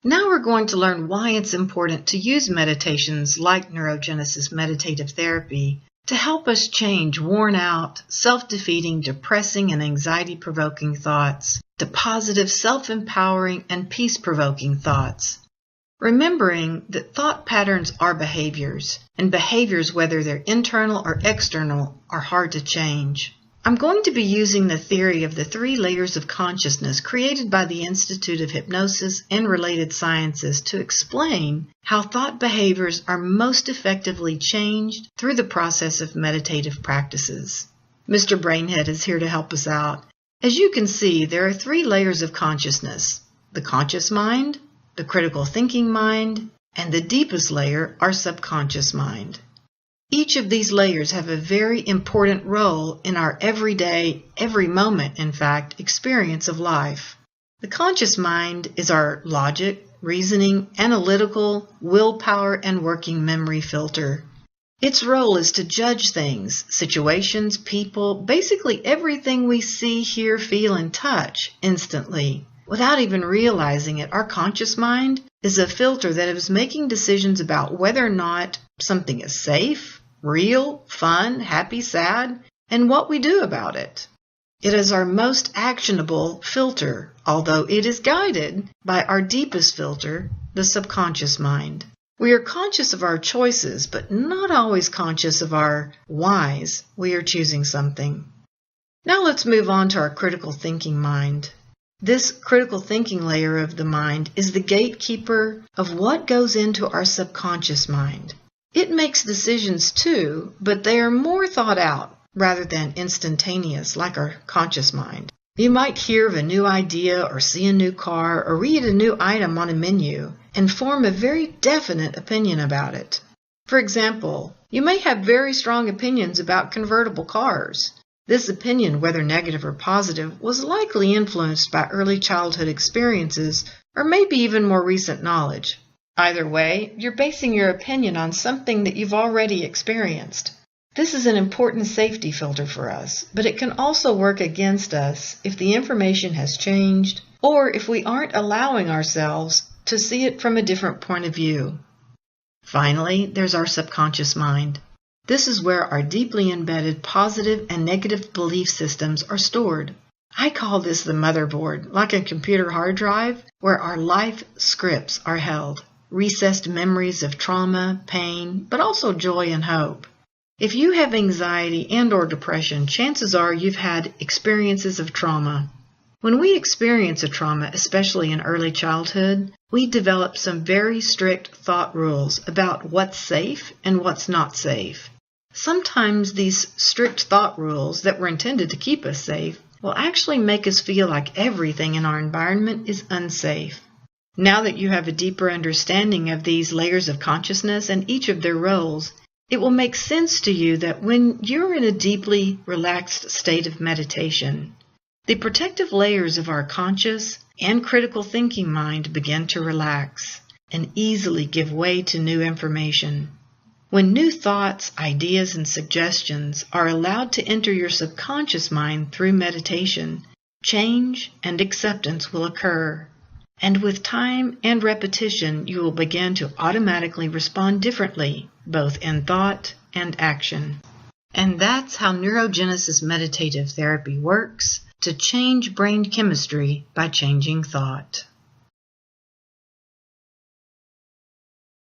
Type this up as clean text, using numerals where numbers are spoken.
Now we're going to learn why it's important to use meditations like Neurogenesis Meditative Therapy to help us change worn-out, self-defeating, depressing, and anxiety-provoking thoughts to positive, self-empowering, and peace-provoking thoughts. Remembering that thought patterns are behaviors, and behaviors, whether they're internal or external, are hard to change. I'm going to be using the theory of the 3 layers of consciousness created by the Institute of Hypnosis and Related Sciences to explain how thought behaviors are most effectively changed through the process of meditative practices. Mr. Brainhead is here to help us out. As you can see, there are 3 layers of consciousness: the conscious mind, the critical thinking mind, and the deepest layer, our subconscious mind. Each of these layers have a very important role in our everyday, every moment, in fact, experience of life. The conscious mind is our logic, reasoning, analytical, willpower, and working memory filter. Its role is to judge things, situations, people, basically everything we see, hear, feel, and touch instantly. Without even realizing it, our conscious mind is a filter that is making decisions about whether or not something is safe, real, fun, happy, sad, and what we do about it. It is our most actionable filter, although it is guided by our deepest filter, the subconscious mind. We are conscious of our choices, but not always conscious of our whys we are choosing something. Now let's move on to our critical thinking mind. This critical thinking layer of the mind is the gatekeeper of what goes into our subconscious mind. It makes decisions too, but they are more thought out rather than instantaneous like our conscious mind. You might hear of a new idea or see a new car or read a new item on a menu and form a very definite opinion about it. For example, you may have very strong opinions about convertible cars. This opinion, whether negative or positive, was likely influenced by early childhood experiences or maybe even more recent knowledge. Either way, you're basing your opinion on something that you've already experienced. This is an important safety filter for us, but it can also work against us if the information has changed or if we aren't allowing ourselves to see it from a different point of view. Finally, there's our subconscious mind. This is where our deeply embedded positive and negative belief systems are stored. I call this the motherboard, like a computer hard drive, where our life scripts are held. Recessed memories of trauma, pain, but also joy and hope. If you have anxiety and/or depression, chances are you've had experiences of trauma. When we experience a trauma, especially in early childhood, we develop some very strict thought rules about what's safe and what's not safe. Sometimes these strict thought rules that were intended to keep us safe will actually make us feel like everything in our environment is unsafe. Now that you have a deeper understanding of these layers of consciousness and each of their roles, it will make sense to you that when you're in a deeply relaxed state of meditation, the protective layers of our conscious and critical thinking mind begin to relax and easily give way to new information. When new thoughts, ideas, and suggestions are allowed to enter your subconscious mind through meditation, change and acceptance will occur. And with time and repetition, you will begin to automatically respond differently, both in thought and action. And that's how Neurogenesis Meditative Therapy works, to change brain chemistry by changing thought.